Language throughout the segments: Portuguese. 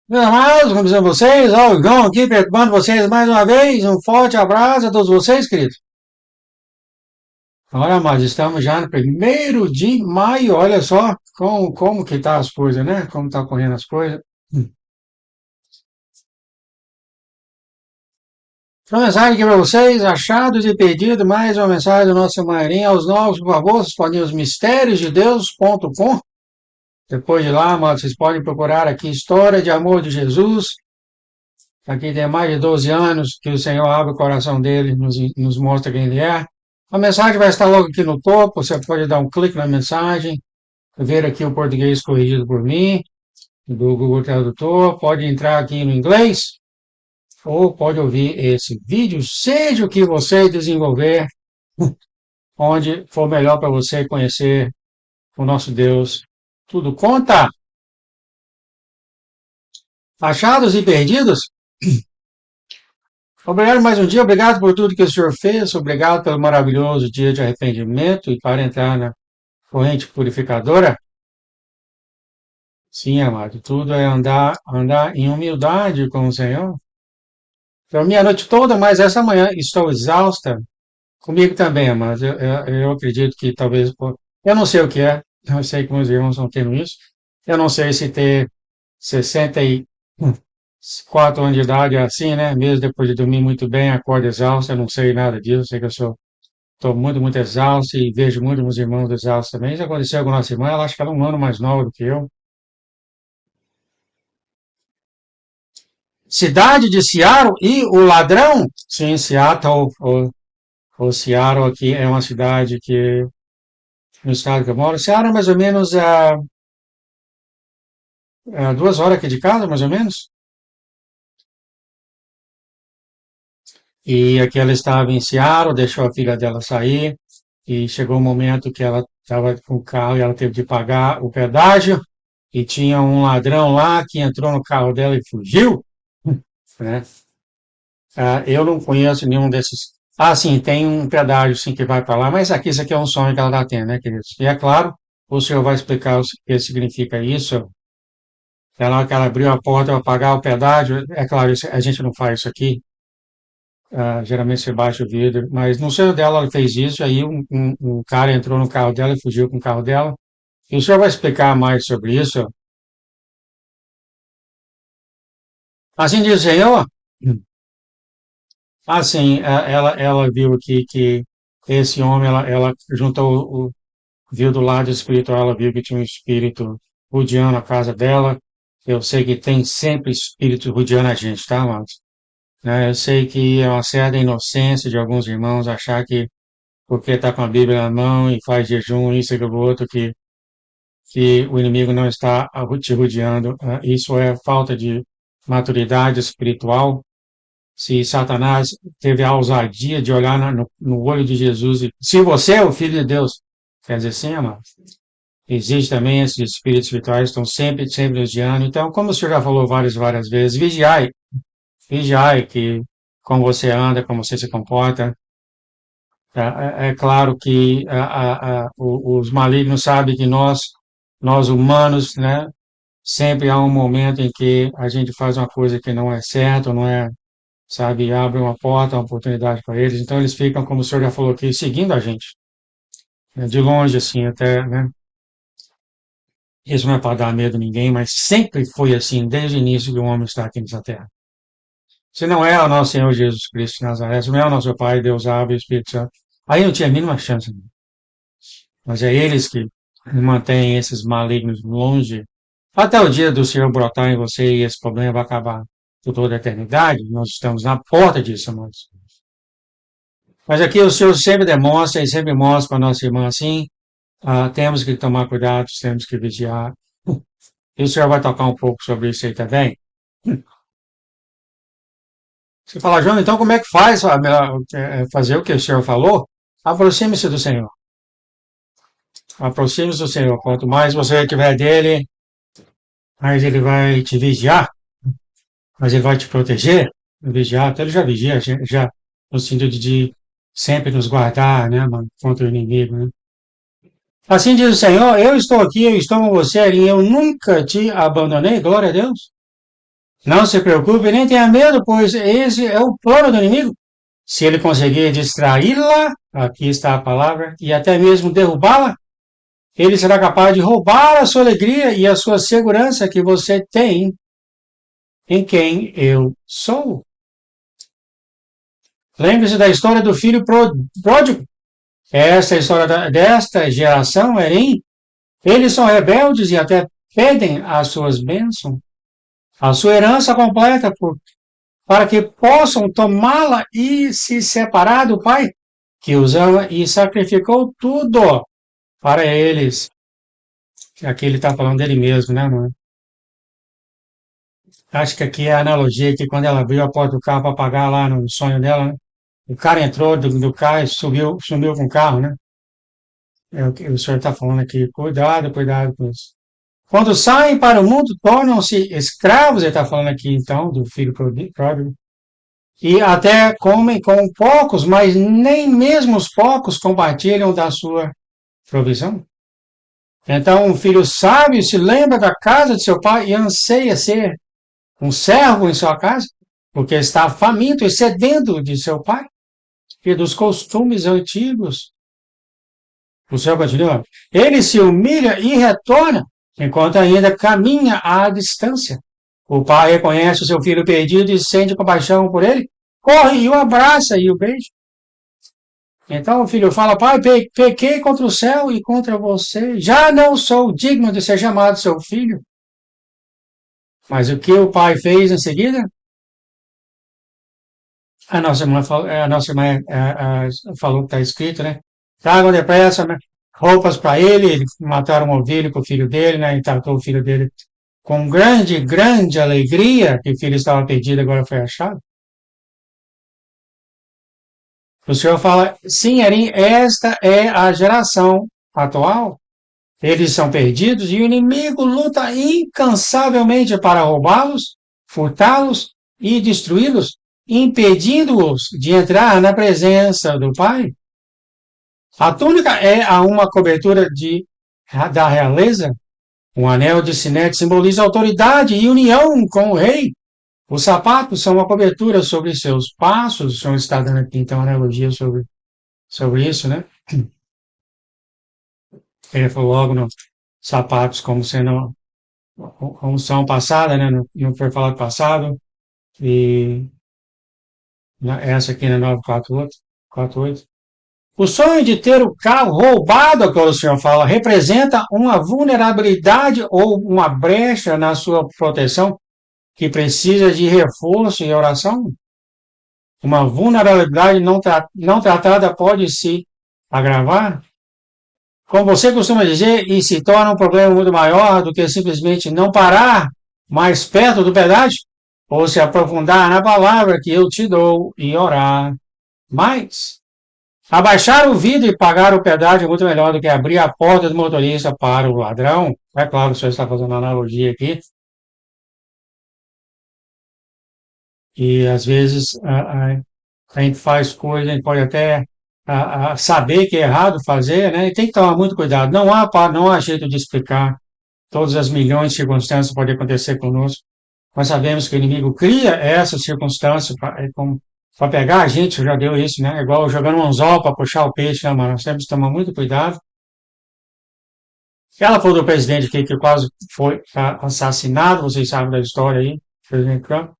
Meus amados, como estão vocês? Ó, o João aqui perturbando vocês mais uma vez. Um forte abraço a todos vocês, queridos. Olha, amados, estamos já no 1º de maio. Olha só como que tá as coisas, né? Como tá correndo as coisas. Uma mensagem aqui para vocês, achados e perdidos, mais uma mensagem do nosso Marinho aos novos, por favor, vocês podem ir aos mistériosdedeus.com. Depois de lá, amados, vocês podem procurar aqui História de Amor de Jesus. Aqui tem mais de 12 anos que o Senhor abre o coração dele, nos mostra quem ele é. A mensagem vai estar logo aqui no topo, você pode dar um clique na mensagem, ver aqui o português corrigido por mim, do Google Tradutor, pode entrar aqui no inglês, ou pode ouvir esse vídeo, seja o que você desenvolver, onde for melhor para você conhecer o nosso Deus. Tudo conta. Achados e perdidos? Obrigado mais um dia, obrigado por tudo que o Senhor fez, obrigado pelo maravilhoso dia de arrependimento e para entrar na corrente purificadora. Sim, amado, tudo é andar em humildade com o Senhor. Dormi a noite toda, mas essa manhã estou exausta. Comigo também, amado. Eu acredito que talvez. Eu não sei o que é, eu sei que meus irmãos estão tendo isso. Eu não sei se ter 64 anos de idade é assim, né? Mesmo depois de dormir muito bem, acordo exausto. Eu não sei nada disso. Eu sei que eu estou muito, muito exausto e vejo muito meus irmãos exaustos também. Isso aconteceu com a nossa irmã, ela acho que ela é um ano mais nova do que eu. Cidade de Seattle e o ladrão? Sim, Seattle, ou Seattle aqui é uma cidade que, no estado que eu moro, Seattle é mais ou menos a 2 horas aqui de casa, mais ou menos. E aqui ela estava em Seattle, deixou a filha dela sair, e chegou o momento que ela estava com o carro e ela teve de pagar o pedágio, e tinha um ladrão lá que entrou no carro dela e fugiu, né? Eu não conheço nenhum desses. Ah, sim, tem um pedágio sim que vai para lá, mas aqui isso aqui é um sonho que ela está tendo, né, queridos? E é claro, o senhor vai explicar o que significa isso. Ela abriu a porta para pagar o pedágio. É claro, a gente não faz isso aqui. Geralmente você baixa o vidro, mas no sonho dela ela fez isso. Aí um cara entrou no carro dela e fugiu com o carro dela. E o senhor vai explicar mais sobre isso? Assim diz o Senhor. Assim, ela viu aqui que esse homem, ela juntou viu do lado espiritual, ela viu que tinha um espírito rodeando a casa dela. Eu sei que tem sempre espírito rodeando a gente, tá, amados? Né? Eu sei que é uma certa inocência de alguns irmãos achar que porque está com a Bíblia na mão e faz jejum, isso e aquilo outro, que o inimigo não está te rodeando. Isso é falta de maturidade espiritual. Se Satanás teve a ousadia de olhar no olho de Jesus e se você é o Filho de Deus, quer dizer, sim, amado. Existe também esses espíritos espirituais, estão sempre, sempre nos guiando. Então, como o senhor já falou várias vezes, vigiai que como você anda, como você se comporta. É claro que os malignos sabem que nós humanos, né, sempre há um momento em que a gente faz uma coisa que não é certa, não é, sabe, abre uma porta, uma oportunidade para eles. Então, eles ficam, como o senhor já falou aqui, seguindo a gente, né, de longe, assim, até, né. Isso não é para dar medo a ninguém, mas sempre foi assim, desde o início que o homem está aqui nessa terra. Se não é o nosso Senhor Jesus Cristo de Nazaré, se não é o nosso Pai, Deus abre o Espírito Santo, aí não tinha a mínima chance. Mas é eles que mantêm esses malignos longe, até o dia do Senhor brotar em você e esse problema vai acabar por toda a eternidade. Nós estamos na porta disso, amados. Mas aqui o Senhor sempre demonstra e sempre mostra para a nossa irmã assim, temos que tomar cuidado, temos que vigiar. E o Senhor vai tocar um pouco sobre isso aí também. Você fala, João, então como é que faz fazer o que o Senhor falou? Aproxime-se do Senhor. Aproxime-se do Senhor. Quanto mais você tiver dele, mais ele vai te vigiar, mais ele vai te proteger. Vigiar, até ele já vigia, já no sentido de sempre nos guardar, né, mano, contra o inimigo, né? Assim diz o Senhor, eu estou aqui, eu estou com você, e eu nunca te abandonei, glória a Deus. Não se preocupe, nem tenha medo, pois esse é o plano do inimigo. Se ele conseguir distraí-la, aqui está a palavra, e até mesmo derrubá-la, ele será capaz de roubar a sua alegria e a sua segurança que você tem em quem eu sou. Lembre-se da história do filho pródigo. Essa história desta geração, Erim, eles são rebeldes e até pedem as suas bênçãos, a sua herança completa, para que possam tomá-la e se separar do pai que os ama e sacrificou tudo para eles. Aqui ele está falando dele mesmo, né, mano? Acho que aqui é a analogia que quando ela abriu a porta do carro para pagar lá no sonho dela, né? O cara entrou do carro e sumiu com o carro, né? É o que o senhor está falando aqui. Cuidado, cuidado com isso. Quando saem para o mundo, tornam-se escravos, ele está falando aqui então, do filho pródigo, e até comem com poucos, mas nem mesmo os poucos compartilham da sua provisão. Então, um filho sábio se lembra da casa de seu pai e anseia ser um servo em sua casa, porque está faminto e sedento de seu pai e dos costumes antigos. O céu continua. Ele se humilha e retorna, enquanto ainda caminha à distância. O pai reconhece o seu filho perdido e sente compaixão por ele, corre e o abraça e o beija. Então o filho fala, pai, pequei contra o céu e contra você, já não sou digno de ser chamado seu filho. Mas o que o pai fez em seguida? A nossa irmã falou que está escrito, né? Tragam depressa, né? Roupas para ele mataram um ovelho para o filho dele, né? E tratou o filho dele com grande, grande alegria, que o filho estava perdido, agora foi achado. O Senhor fala, sim, Erim, esta é a geração atual. Eles são perdidos e o inimigo luta incansavelmente para roubá-los, furtá-los e destruí-los, impedindo-os de entrar na presença do Pai. A túnica é uma cobertura da realeza. Um anel de sinete simboliza autoridade e união com o rei. Os sapatos são uma cobertura sobre seus passos. O senhor está dando aqui, então, analogia sobre isso, né? Ele falou logo nos sapatos como sendo a unção passada, né? Não foi falado passado. E essa aqui na 948. O sonho de ter o carro roubado, que o senhor fala, representa uma vulnerabilidade ou uma brecha na sua proteção que precisa de reforço e oração. Uma vulnerabilidade não tratada pode se agravar. Como você costuma dizer, e se torna um problema muito maior do que simplesmente não parar mais perto do pedágio, ou se aprofundar na palavra que eu te dou e orar mais. Abaixar o vidro e pagar o pedágio é muito melhor do que abrir a porta do motorista para o ladrão. É claro, o senhor está fazendo uma analogia aqui. E às vezes a gente faz coisas, a gente pode até saber que é errado fazer, né? E tem que tomar muito cuidado. Não há jeito de explicar todas as milhões de circunstâncias que podem acontecer conosco. Nós sabemos que o inimigo cria essas circunstâncias para pegar a gente, já deu isso, né? Igual jogando um anzol para puxar o peixe, né, mano? Nós temos que tomar muito cuidado. Ela falou do presidente que quase foi assassinado, vocês sabem da história aí, presidente Trump,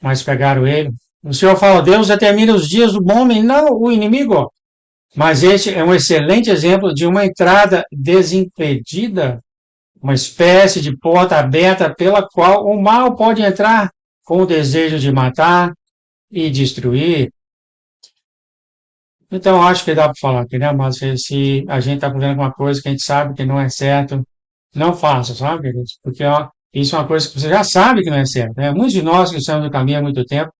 mas pegaram ele. O Senhor fala, Deus determina os dias do homem, não o inimigo. Mas este é um excelente exemplo de uma entrada desimpedida, uma espécie de porta aberta pela qual o mal pode entrar com o desejo de matar e destruir. Então, acho que dá para falar aqui, né? Mas se a gente está fazendo alguma coisa que a gente sabe que não é certo, não faça, sabe, queridos? Porque isso é uma coisa que você já sabe que não é certo, né? Muitos de nós que estamos no caminho há muito tempo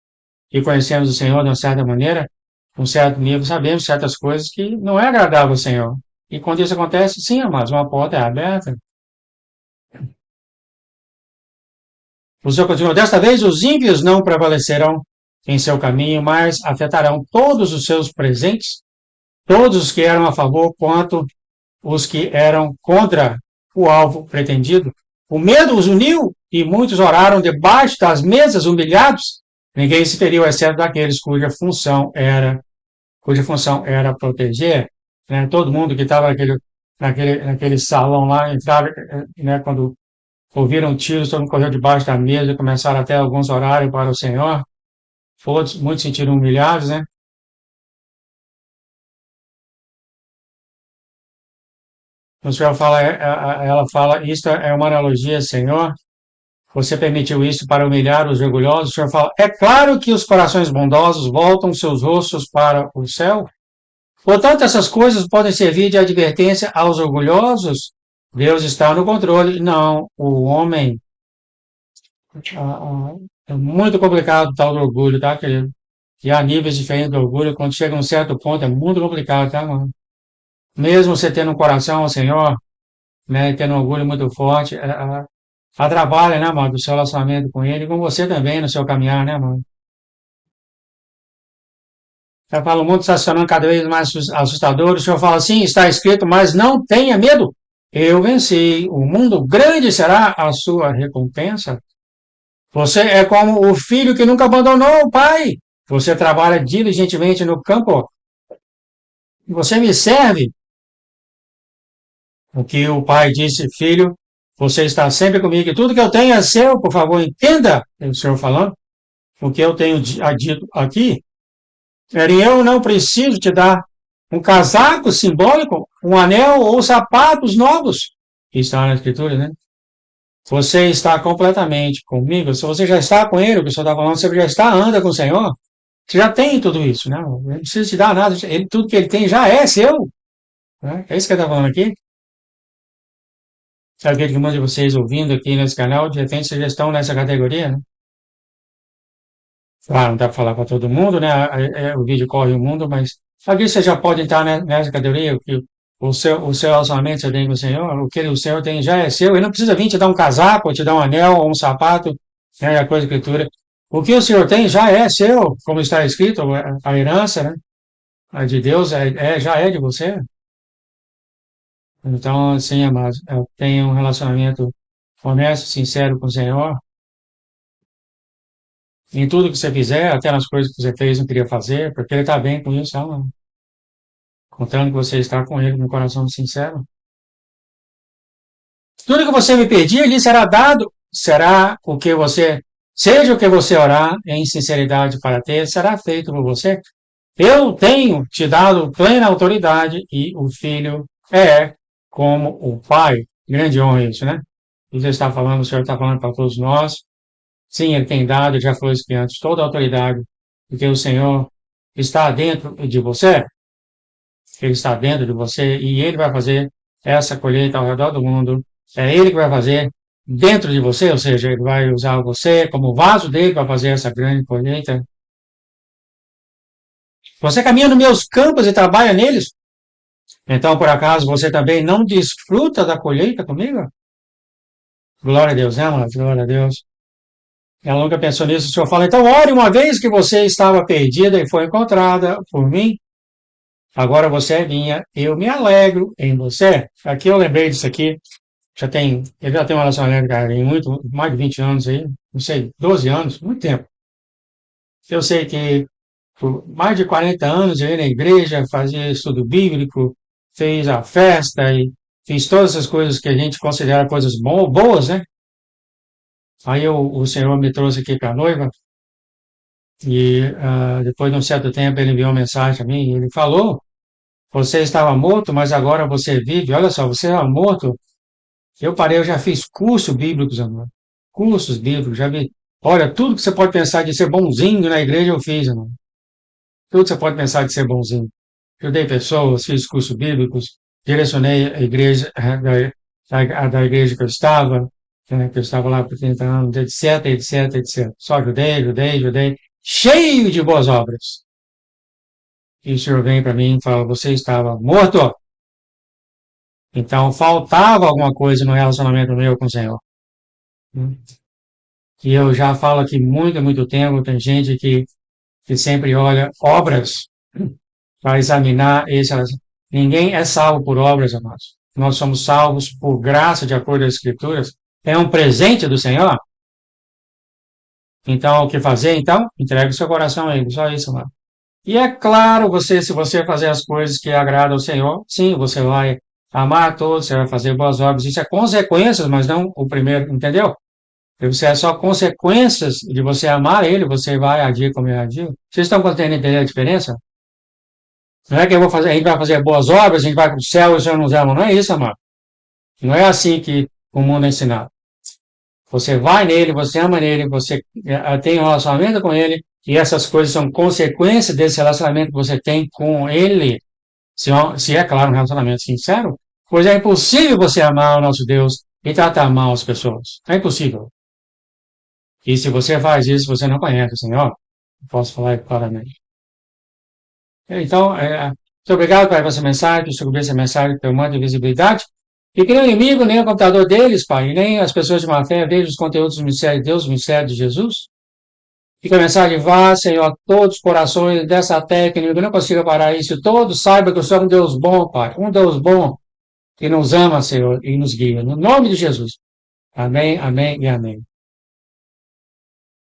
e conhecemos o Senhor de uma certa maneira, um certo nível, sabemos certas coisas que não é agradável ao Senhor. E quando isso acontece, sim, amados, uma porta é aberta. O Senhor continua, desta vez os ímpios não prevalecerão em seu caminho, mas afetarão todos os seus presentes, todos os que eram a favor quanto os que eram contra o alvo pretendido. O medo os uniu e muitos oraram debaixo das mesas humilhados. Ninguém se feriu, exceto daqueles cuja função era proteger, né? Todo mundo que estava naquele salão lá entrava, né? Quando ouviram tiros, todo mundo correu debaixo da mesa e começaram até alguns horários para o Senhor. Muitos se sentiram humilhados, né? O Senhor fala, ela fala, isto é uma analogia, Senhor. Você permitiu isso para humilhar os orgulhosos? O Senhor fala, é claro que os corações bondosos voltam seus rostos para o céu. Portanto, essas coisas podem servir de advertência aos orgulhosos. Deus está no controle. Não, o homem. É muito complicado o tal do orgulho, tá, querido? E há níveis diferentes do orgulho. Quando chega a um certo ponto, é muito complicado, tá, mano? Mesmo você tendo um coração, Senhor, né, tendo um orgulho muito forte, atrapalha, né, mano, do seu relacionamento com Ele e com você também no seu caminhar, né, mano? Eu falo, o mundo está se tornando cada vez mais assustador. O Senhor fala assim, está escrito, mas não tenha medo. Eu venci. O mundo grande será a sua recompensa. Você é como o filho que nunca abandonou o pai. Você trabalha diligentemente no campo. Você me serve. O que o pai disse, filho, você está sempre comigo e tudo que eu tenho é seu. Por favor, entenda, é o Senhor falando. O que eu tenho dito aqui, eu não preciso te dar um casaco simbólico, um anel ou sapatos novos. Está na Escritura, né? Você está completamente comigo. Se você já está com Ele, o que o Senhor está falando, você já está, anda com o Senhor. Você já tem tudo isso, né? Ele não precisa te dar nada. Tudo que Ele tem já é seu. Né? É isso que Ele está falando aqui. Sabe aquele que muitos de vocês ouvindo aqui nesse canal, de repente vocês já estão nessa categoria, né? Claro, não dá para falar para todo mundo, né? O vídeo corre o mundo, mas aqui você já pode entrar nessa categoria, que o seu relacionamento você tem com o Senhor, o que o Senhor tem já é seu, ele não precisa vir te dar um casaco, ou te dar um anel, ou um sapato, né? A coisa da Escritura. O que o Senhor tem já é seu, como está escrito, a herança, né? A de Deus já é de você. Então, assim, amados, tenha um relacionamento honesto, sincero com o Senhor, em tudo que você fizer, até nas coisas que você fez e não queria fazer, porque Ele está bem com isso, sabe? Contando que você está com Ele com um coração sincero. Tudo que você me pedir, lhe será dado, seja o que você orar em sinceridade para ter, será feito por você. Eu tenho te dado plena autoridade e o Filho é como o Pai. Grande honra isso, né? Ele está falando, o Senhor está falando para todos nós. Sim, Ele tem dado, já falou isso antes, toda a autoridade, porque o Senhor está dentro de você, Ele está dentro de você e Ele vai fazer essa colheita ao redor do mundo. É Ele que vai fazer dentro de você, ou seja, Ele vai usar você como vaso dele para fazer essa grande colheita. Você caminha nos meus campos e trabalha neles? Então, por acaso, você também não desfruta da colheita comigo? Glória a Deus, né, mano? Glória a Deus. Ela nunca pensou nisso. O Senhor fala, então, ore uma vez que você estava perdida e foi encontrada por mim. Agora você é minha, eu me alegro em você. Aqui eu lembrei disso aqui. Eu já tenho uma relacionamento, cara, em mais de 20 anos aí, não sei, 12 anos, muito tempo. Eu sei que por mais de 40 anos eu ia na igreja, fazia estudo bíblico, fez a festa e fiz todas essas coisas que a gente considera coisas boas, né? Aí o Senhor me trouxe aqui para a noiva e depois de um certo tempo ele enviou uma mensagem a mim e ele falou, você estava morto, mas agora você vive. Olha só, você era morto. Eu parei, eu já fiz cursos bíblicos, amor. Cursos bíblicos, já vi. Olha, tudo que você pode pensar de ser bonzinho na igreja eu fiz, amor. Tudo que você pode pensar de ser bonzinho. Ajudei pessoas, fiz cursos bíblicos, direcionei a igreja da igreja que eu estava, né, que eu estava lá por 30 anos, etc, etc, etc. Só ajudei, cheio de boas obras. E o Senhor vem para mim e fala, você estava morto. Então faltava alguma coisa no relacionamento meu com o Senhor. E eu já falo aqui muito, muito tempo, tem gente que sempre olha obras para examinar esse relacionamento. Ninguém é salvo por obras, amados. Nós somos salvos por graça, de acordo com as Escrituras, É um presente do Senhor? Então, o que fazer? Então, entregue o seu coração a Ele, só isso, mano. E é claro, se você fazer as coisas que agradam ao Senhor, sim, você vai amar a todos, você vai fazer boas obras. Isso é consequências, mas não o primeiro, entendeu? Isso é só consequências de você amar Ele, você vai agir como Ele agiu. Vocês estão conseguindo entender a diferença? Não é que a gente vai fazer boas obras, a gente vai para o céu e o Senhor nos ama. Não é isso, amado. Não é assim que o mundo é ensinado. Você vai nele, você ama nele, você tem um relacionamento com ele, e essas coisas são consequências desse relacionamento que você tem com ele. Se é, claro, um relacionamento sincero, pois é impossível você amar o nosso Deus e tratar mal as pessoas. É impossível. E se você faz isso, você não conhece o Senhor. Posso falar claramente. Então, muito obrigado por essa mensagem, por distribuir essa mensagem, ter um monte de visibilidade. E que nem o inimigo, nem o computador deles, Pai, e nem as pessoas de má fé vejam os conteúdos do mistério de Deus, o mistério de Jesus. E que a mensagem vá, Senhor, a todos os corações dessa terra, que o inimigo não consiga parar isso. Todos saibam que o Senhor é um Deus bom, Pai, um Deus bom, que nos ama, Senhor, e nos guia. No nome de Jesus. Amém, amém e amém.